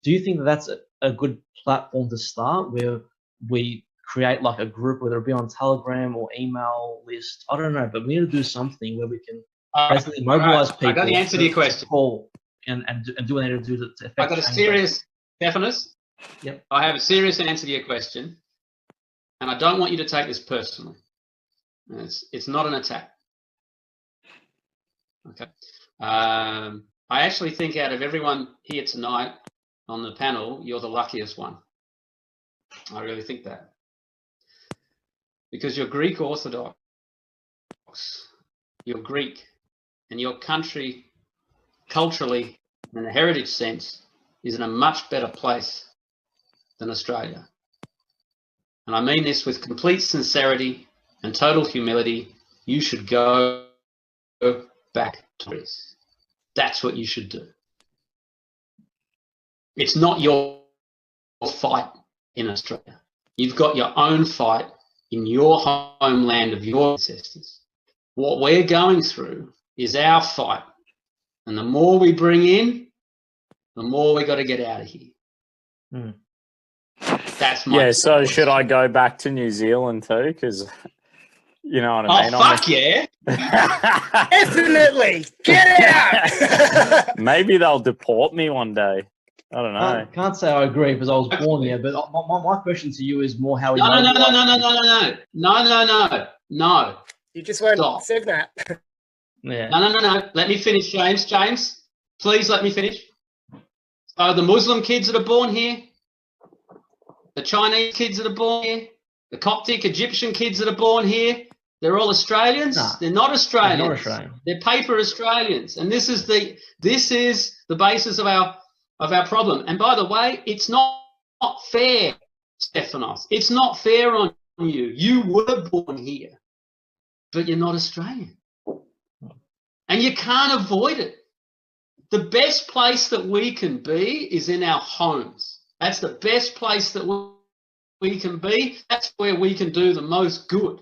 do you think that that's a good platform to start, where we create like a group, whether it be on Telegram or email list? I don't know, but we need to do something where we can basically mobilize people. I got the answer to your question. Call and do what they need to do to affect. I got a serious, Stephanus. Yep. I have a serious answer to your question, and I don't want you to take this personally. It's not an attack. Okay. I actually think out of everyone here tonight on the panel, you're the luckiest one. I really think that. Because you're Greek Orthodox, you're Greek, and your country, culturally, in a heritage sense, is in a much better place than Australia. And I mean this with complete sincerity and total humility. You should go back to Greece. That's what you should do. It's not your fight in Australia. You've got your own fight in your homeland of your ancestors. What we're going through is our fight. And the more we bring in, the more we got to get out of here. Mm. That's my so should I go back to New Zealand too? Because you know what I mean? Oh, fuck yeah. Definitely. Get out. Maybe they'll deport me one day. I don't know. I can't say I agree because I was born here, but my question to you is more how we... No. You just won't say that. Yeah. No. Let me finish, James. James, please let me finish. So the Muslim kids that are born here, the Chinese kids that are born here, the Coptic Egyptian kids that are born here, they're all Australians. Nah, they're not Australians. They're not Australian. They're paper Australians, and this is the basis of our problem. And by the way, it's not fair, Stephanos. It's not fair on you. You were born here, but you're not Australian, and you can't avoid it. The best place that we can be is in our homes. That's the best place that we can be. That's where we can do the most good.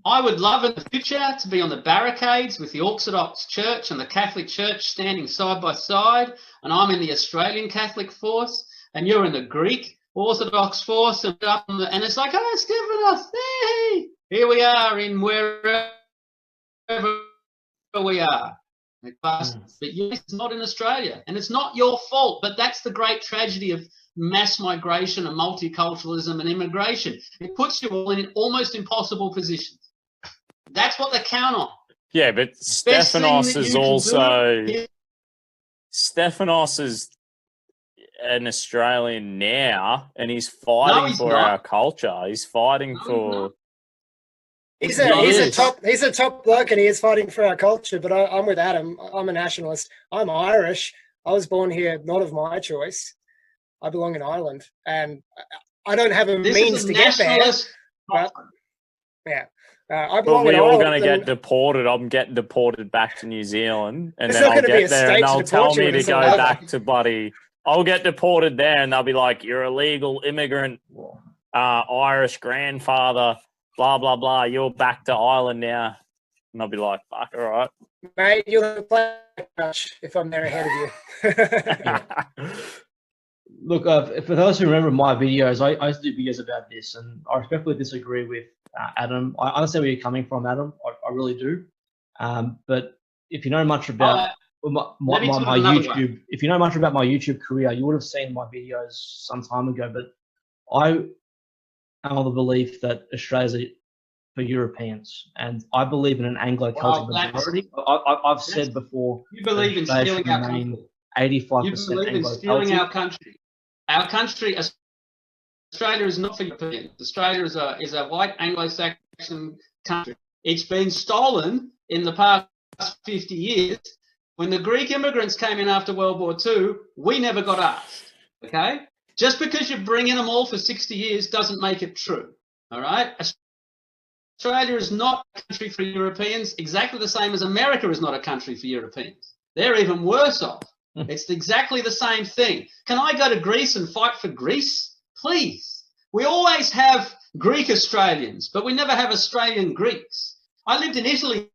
I would love in the future to be on the barricades with the Orthodox Church and the Catholic Church standing side by side, and I'm in the Australian Catholic force, and you're in the Greek Orthodox force, and it's like, oh, Stephanos, hey, here we are in wherever we are. But yes, it's not in Australia, and it's not your fault, but that's the great tragedy of mass migration and multiculturalism and immigration. It puts you all in almost impossible positions. That's what they count on. Yeah, but Stephanos is also... Stephanos is an Australian now, and he's fighting for our culture. He's fighting for... He's a top bloke, and he is fighting for our culture. But I'm with Adam. I'm a nationalist. I'm Irish. I was born here, not of my choice. I belong in Ireland, and I don't have a means to get there. But, yeah, I belong in Ireland. We're all going to get deported. I'm getting deported back to New Zealand, and then I'll get there, and they'll tell me to go back to bloody. I'll get deported there, and they'll be like, "You're a legal immigrant, Irish grandfather." Blah, blah, blah. You're back to Ireland now. And I'll be like, fuck, all right. Mate, you'll play much if I'm there ahead of you. Look, for those who remember my videos, I used to do videos about this, and I respectfully disagree with Adam. I understand where you're coming from, Adam. I really do. But if you know much about my YouTube, if you know much about my YouTube career, you would have seen my videos some time ago. But I am of the belief that Australia's for Europeans, and I believe in an Anglo-Celtic majority. I've said before. You believe in stealing our country. 85%. You believe in stealing our country. Our country, Australia, is not for Europeans. Australia is a white Anglo-Saxon country. It's been stolen in the past 50 years. When the Greek immigrants came in after World War II, we never got asked. Okay. Just because you're bringing them all for 60 years doesn't make it true, all right? Australia is not a country for Europeans, exactly the same as America is not a country for Europeans. They're even worse off. It's exactly the same thing. Can I go to Greece and fight for Greece? Please. We always have Greek Australians, but we never have Australian Greeks. I lived in Italy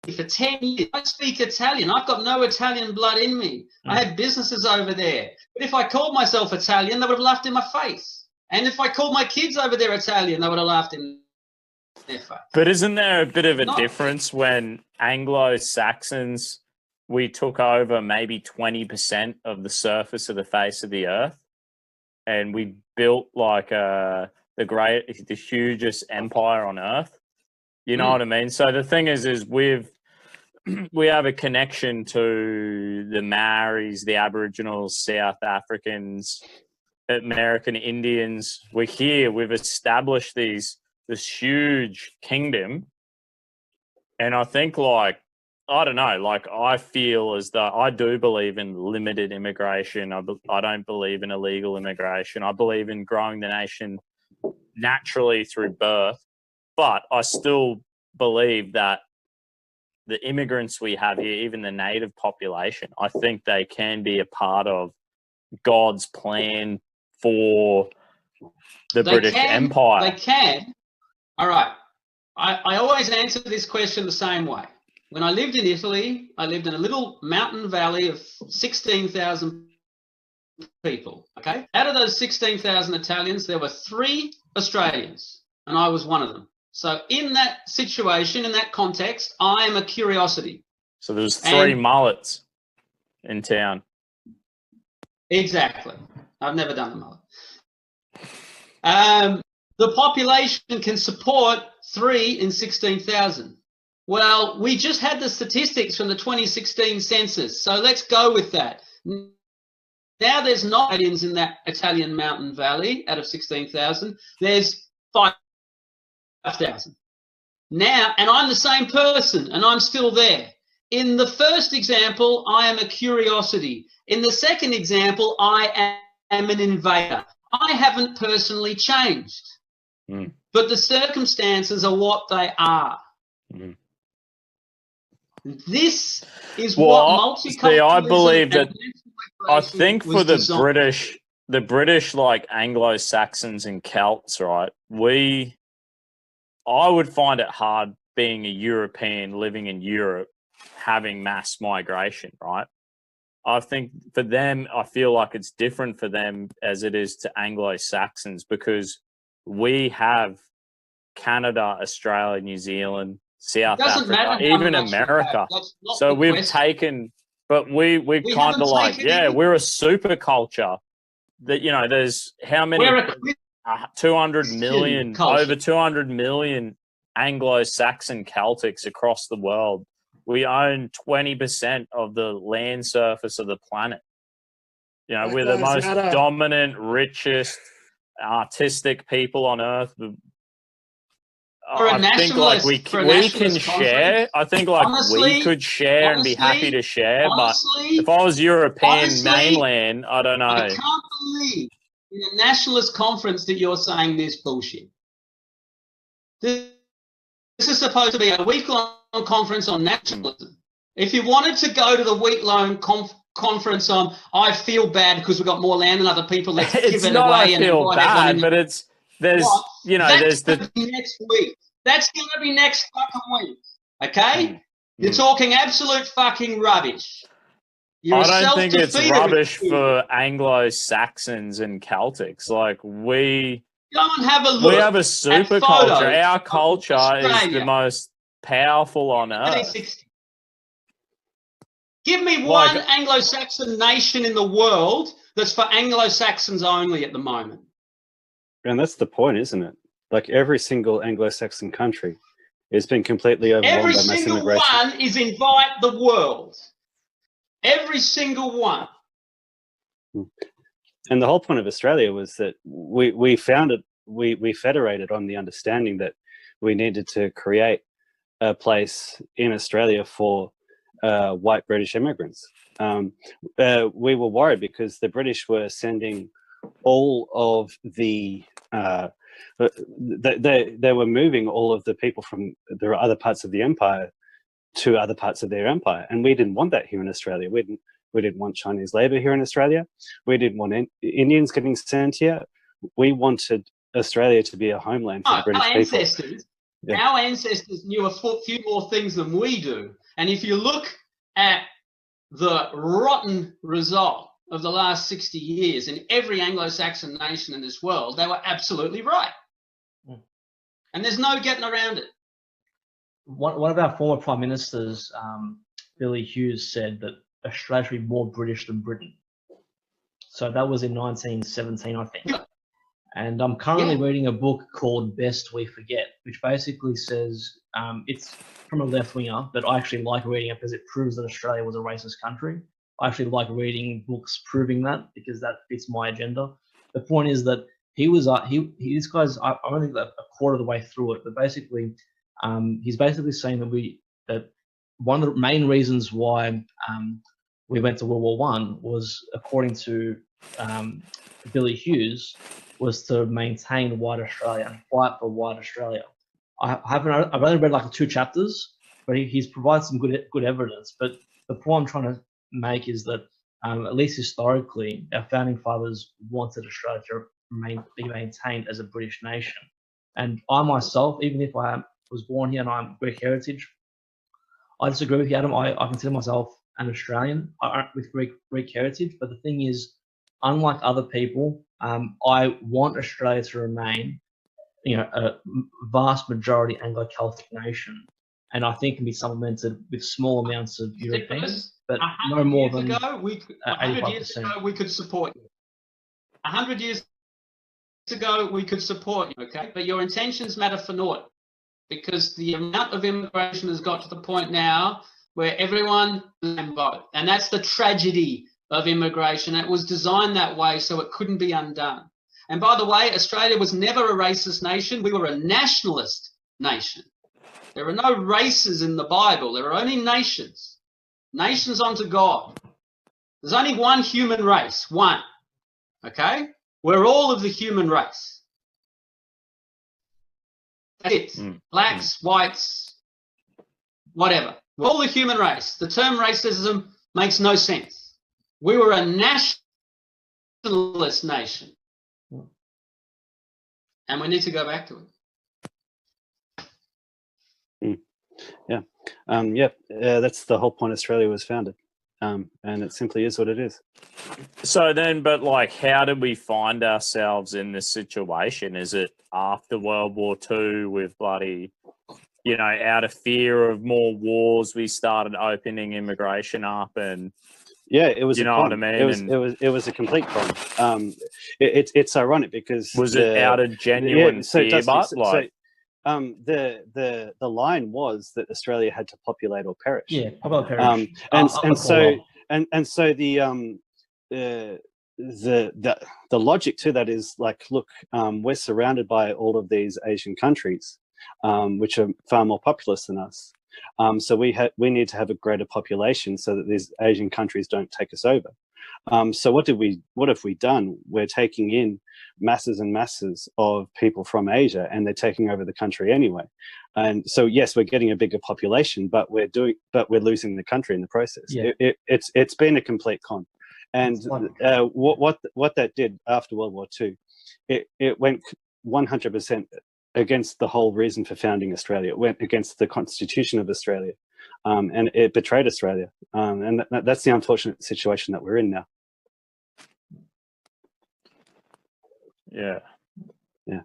for 10 years. I speak Italian. I've got no Italian blood in me. I had businesses over there. But if I called myself Italian, they would have laughed in my face. And if I called my kids over there Italian, they would have laughed in their face. But isn't there a bit of a difference when Anglo-Saxons, we took over maybe 20% of the surface of the face of the earth, and we built like the hugest empire on earth? You know what I mean? So the thing is we have a connection to the Maoris, the Aboriginals, South Africans, American Indians. We're here. We've established this huge kingdom. And I think, like, I don't know, like, I feel as though I do believe in limited immigration. I don't believe in illegal immigration. I believe in growing the nation naturally through birth. But I still believe that the immigrants we have here, even the native population, I think they can be a part of God's plan for the British Empire. They can. All right. I always answer this question the same way. When I lived in Italy, I lived in a little mountain valley of 16,000 people. Okay. Out of those 16,000 Italians, there were 3 Australians, and I was one of them. So in that situation, in that context, I am a curiosity. So there's 3 mullets in town. Exactly. I've never done the mullet. The population can support 3 in 16,000. Well, we just had the statistics from the 2016 census, so let's go with that. Now there's not Italians in that Italian mountain valley out of 16,000. There's 5,000. Now, and I'm the same person, and I'm still there. In the first example, I am a curiosity. In the second example, I am an invader. I haven't personally changed, but the circumstances are what they are. This is what multiculturalism. See, I believe that. I think for the British, like Anglo-Saxons and Celts, right? I would find it hard being a European living in Europe, having mass migration, right? I think for them, I feel like it's different for them as it is to Anglo-Saxons, because we have Canada, Australia, New Zealand, South Africa, even America. So we've taken, but we kind of like, we're a super culture that, you know, there's how many, 200 million, over 200 million Anglo-Saxon Celtics across the world. We own 20% of the land surface of the planet. You know, we're the most dominant, richest, artistic people on earth. I think like we can share. I think like we could share and be happy to share. But if I was European mainland, I don't know. I can't believe in a nationalist conference that you're saying this bullshit. This is supposed to be a week-long conference on nationalism. If you wanted to go to the week-long conference on, I feel bad because we've got more land than other people, let's give it away. I feel bad, but there's next week. That's going to be next fucking week. Okay? You're talking absolute fucking rubbish. I don't think it's rubbish for Anglo-Saxons and Celtics. Like we have a super culture. Our culture is the most powerful on earth. Give me one Anglo-Saxon nation in the world that's for Anglo-Saxons only at the moment. And that's the point, isn't it? Like every single Anglo-Saxon country has been completely overwhelmed by mass immigration. Every single one is invite the world. Every single one. And the whole point of Australia was that we federated on the understanding that we needed to create a place in Australia for white British immigrants. We were worried because the British were sending all of the they were moving all of the people from the other parts of the empire to other parts of their empire, and we didn't want that here in Australia. We didn't want Chinese labor here in Australia. We didn't want Indians getting sent here. We wanted Australia to be a homeland for the British people. Our ancestors knew a few more things than we do. And if you look at the rotten result of the last 60 years in every Anglo-Saxon nation in this world, they were absolutely right. And there's no getting around it. One of our former prime ministers, Billy Hughes, said that Australia should be more British than Britain. So that was in 1917, I think. And I'm currently reading a book called Best We Forget, which basically says, it's from a left winger, but I actually like reading it because it proves that Australia was a racist country. I actually like reading books proving that because that fits my agenda. The point is that this guy's, I only think a quarter of the way through it, but basically, he's basically saying that one of the main reasons why we went to World War I was, according to Billy Hughes, was to maintain white Australia and fight for white Australia. I've only read like 2 chapters, but he's provided some good evidence. But the point I'm trying to make is that at least historically, our founding fathers wanted Australia to be maintained as a British nation. And I myself, even if I was born here and I'm Greek heritage, I disagree with you, Adam. I consider myself an Australian with Greek heritage. But the thing is, unlike other people, I want Australia to remain, a vast majority Anglo-Celtic nation, and I think can be supplemented with small amounts of Europeans, but no more than 100 years ago, we could support you. 100 years ago, we could support you, okay? But your intentions matter for naught, because the amount of immigration has got to the point now where everyone can vote, and that's the tragedy of immigration. It was designed that way so it couldn't be undone. And by the way, Australia was never a racist nation. We were a nationalist nation. There are no races in the Bible. There are only nations. Nations unto God. There's only one human race, one. Okay? We're all of the human race. That's it. Blacks, whites, whatever. We're all the human race. The term racism makes no sense. We were a nationalist nation. And we need to go back to it. That's the whole point Australia was founded. And it simply is what it is. So then, but like, how did we find ourselves in this situation? Is it after World War II with bloody, out of fear of more wars, we started opening immigration up and... Yeah, it was. You know what I mean? It was a complete con. It's ironic because was it out of genuine fear? The line was that Australia had to populate or perish. Yeah, populate or perish. So the logic to that is like, look, we're surrounded by all of these Asian countries, which are far more populous than us. So we need to have a greater population so that these Asian countries don't take us over. So what have we done? We're taking in masses and masses of people from Asia, and they're taking over the country anyway. And so yes, we're getting a bigger population, but we're losing the country in the process. Yeah. It's been a complete con. And what that did after World War II, it went 100% against the whole reason for founding Australia. It went against the Constitution of Australia, and it betrayed Australia. And that's the unfortunate situation that we're in now. Yeah. Yeah.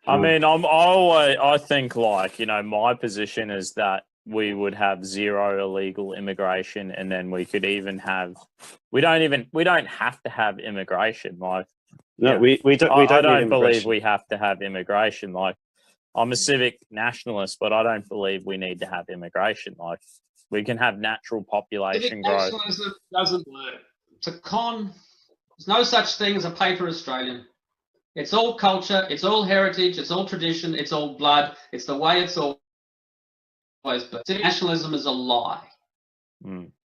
I mean, I think like, my position is that we would have zero illegal immigration, and then we could even have, we don't have to have immigration. Like, no, we don't. I don't believe we have to have immigration. Like, I'm a civic nationalist, but I don't believe we need to have immigration. Like, we can have natural population growth. Nationalism doesn't work. It's a con. There's no such thing as a paper Australian. It's all culture. It's all heritage. It's all tradition. It's all blood. It's the way it's always been. Civic nationalism is a lie.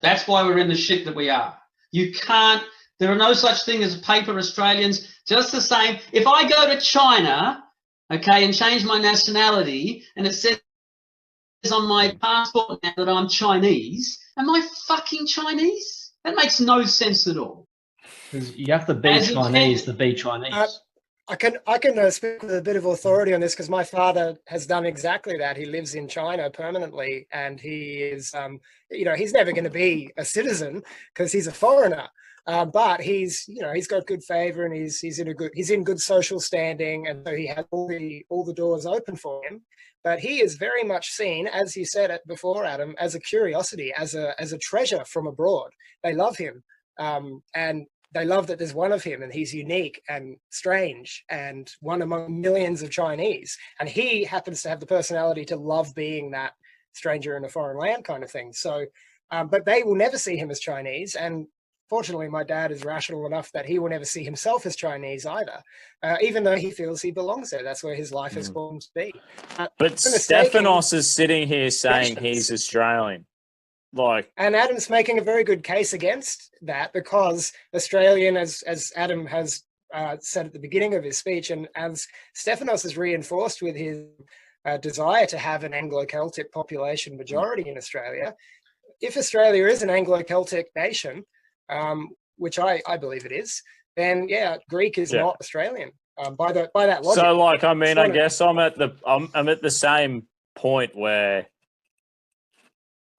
That's why we're in the shit that we are. There are no such thing as paper Australians. Just the same. If I go to China, okay, and change my nationality, and it says on my passport now that I'm Chinese, am I fucking Chinese? That makes no sense at all. Because you have to be Chinese to be Chinese. I can speak with a bit of authority on this because my father has done exactly that. He lives in China permanently, and he is, he's never going to be a citizen because he's a foreigner. But he's got good favor, and he's in good social standing, and so he has all the doors open for him. But he is very much seen, as you said it before, Adam, as a curiosity, as a treasure from abroad. They love him, and they love that there's one of him, and he's unique and strange and one among millions of Chinese. And he happens to have the personality to love being that stranger in a foreign land kind of thing. So, but they will never see him as Chinese. And fortunately, my dad is rational enough that he will never see himself as Chinese either, even though he feels he belongs there. That's where his life is born to be. But Stephanos is sitting here saying he's Australian. And Adam's making a very good case against that, because Australian, as Adam has said at the beginning of his speech, and as Stephanos has reinforced with his desire to have an Anglo-Celtic population majority in Australia, if Australia is an Anglo-Celtic nation, which I believe it is, then Greek is not Australian by that logic. So, I guess I'm at the same point where.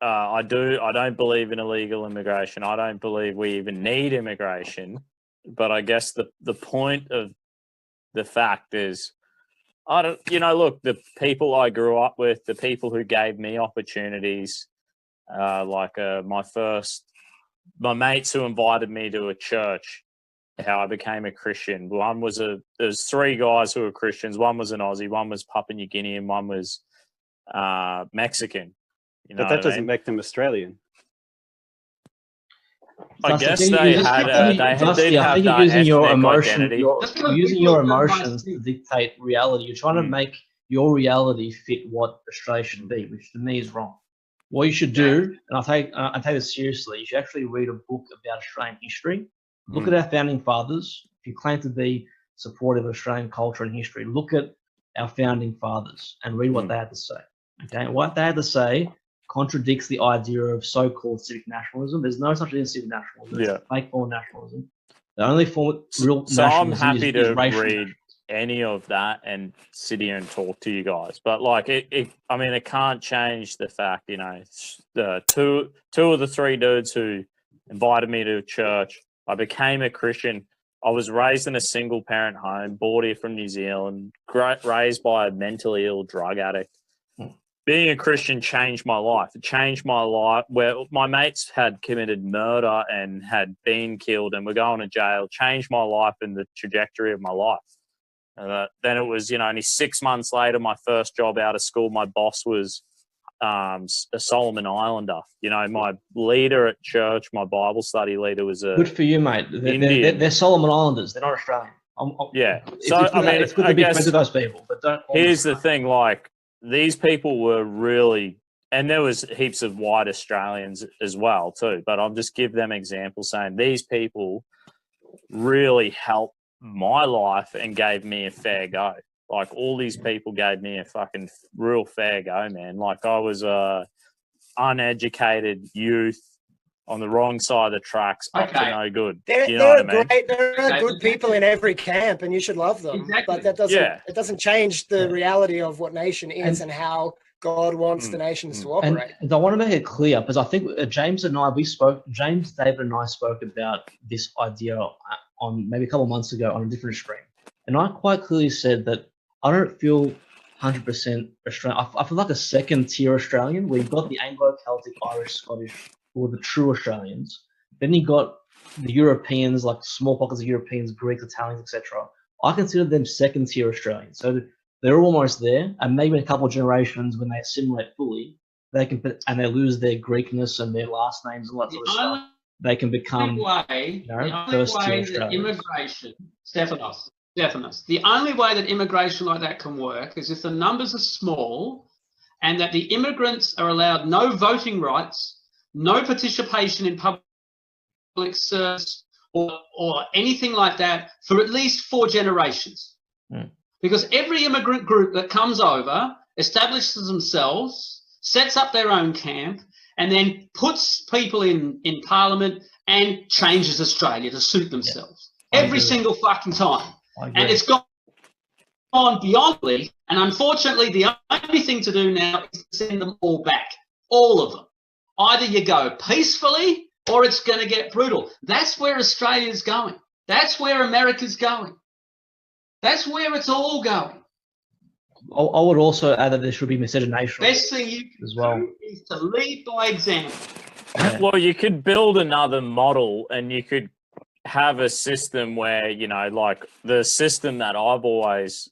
I don't believe in illegal immigration. I don't believe we even need immigration. But I guess the point of the fact is, look, the people I grew up with, the people who gave me opportunities, my mates who invited me to a church, how I became a Christian. There's three guys who were Christians. One was an Aussie, one was Papua New Guinea, and one was Mexican. But that doesn't make them Australian. I guess they did have that using your identity. You're using your emotions to dictate reality. You're trying to make your reality fit what Australia should be, which to me is wrong. What you should do, and I take this seriously, you should actually read a book about Australian history. Look at our founding fathers. If you claim to be supportive of Australian culture and history, look at our founding fathers and read what they had to say. Okay, what they had to say contradicts the idea of so-called civic nationalism. There's no such thing as civic nationalism. It's a fake form of nationalism. The only form of real nationalism I'm happy to read any of that and sit here and talk to you guys. But it can't change the fact, the two of the three dudes who invited me to church, I became a Christian. I was raised in a single parent home, brought here from New Zealand, raised by a mentally ill drug addict. Being a Christian changed my life. It changed my life, where my mates had committed murder and had been killed and were going to jail. Changed my life and the trajectory of my life. Then it was, only 6 months later, my first job out of school, my boss was a Solomon Islander. My leader at church, my Bible study leader, was a good for you, mate. They're Solomon Islanders. They're not Australian. It's good to be friends with those people, but don't. Here's the thing, these people were really, and there was heaps of white Australians as well too, but I'll just give them examples saying these people really helped my life and gave me a fair go. All these people gave me a fucking real fair go, man. I was a uneducated youth on the wrong side of the tracks, up to no good. There are good people in every camp, and you should love them. Exactly. But it doesn't change the reality of what nation is and how God wants the nations to operate. And I want to make it clear, because I think James, David and I spoke about this idea on maybe a couple of months ago on a different stream. And I quite clearly said that I don't feel 100% Australian. I feel like a second tier Australian. We've got the Anglo-Celtic, Irish, Scottish, who are the true Australians. Then you got the Europeans, like small pockets of Europeans, Greeks, Italians, etc. I consider them second tier Australians. So they're almost there, and maybe in a couple of generations, when they assimilate fully, they can and they lose their Greekness and their last names and all that sort of stuff. They can become first tier Australians. Immigration, Stephanos, the only way that immigration like that can work is if the numbers are small, and that the immigrants are allowed no voting rights, no participation in public service or anything like that for at least 4 generations. Because every immigrant group that comes over establishes themselves, sets up their own camp, and then puts people in Parliament and changes Australia to suit themselves. Every single fucking time. And it's got gone beyond, and unfortunately, the only thing to do now is to send them all back, all of them. Either you go peacefully or it's going to get brutal. That's where Australia's going. That's where America's going. That's where it's all going. I would also add that there should be miscegenation. Best thing you can do is to lead by example. Yeah. Well, you could build another model and you could have a system where, you know, like the system that I've always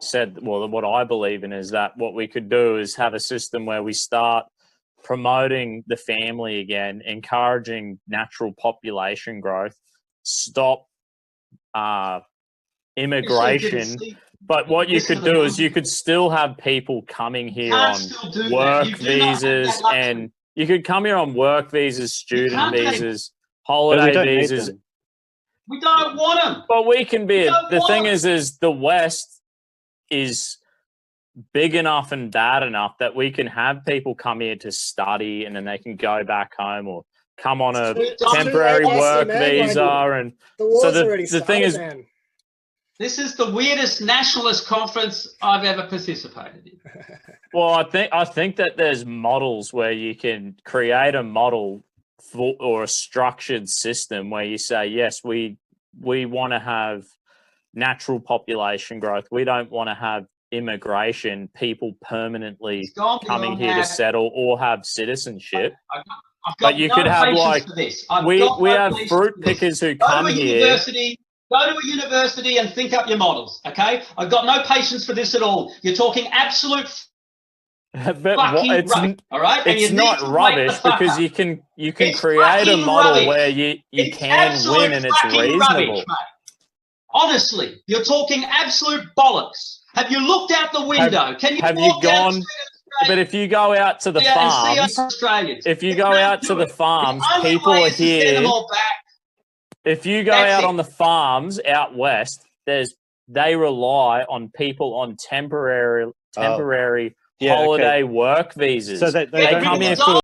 said, well, what I believe in is that what we could do is have a system where we start promoting the family again, encouraging natural population growth, stop immigration. But what you could do is you could still have people coming here on work visas, and you could come here on work visas, student visas, holiday visas. We don't want them. But we can be. The thing is the West is big enough and bad enough that we can have people come here to study and then they can go back home or come on a temporary work visa. And so the thing is, this is the weirdest nationalist conference I've ever participated in. Well, I think that there's models where you can create a model for, or a structured system where you say, yes, we want to have natural population growth. We don't want to have immigration, people permanently coming here to settle or have citizenship. But you could have like we have fruit pickers who come here. Go to a university and think up your models, okay? I've got no patience for this at all. You're talking absolute fucking rubbish, all right? It's not rubbish because you can create a model where you can win and it's reasonable. Rubbish, honestly, you're talking absolute bollocks. Have you looked out the window? Have you gone? But if you go out to the farms, if you go out to the farms, people are here. If you go out on the farms out west, they rely on people on temporary holiday work visas. So they come here for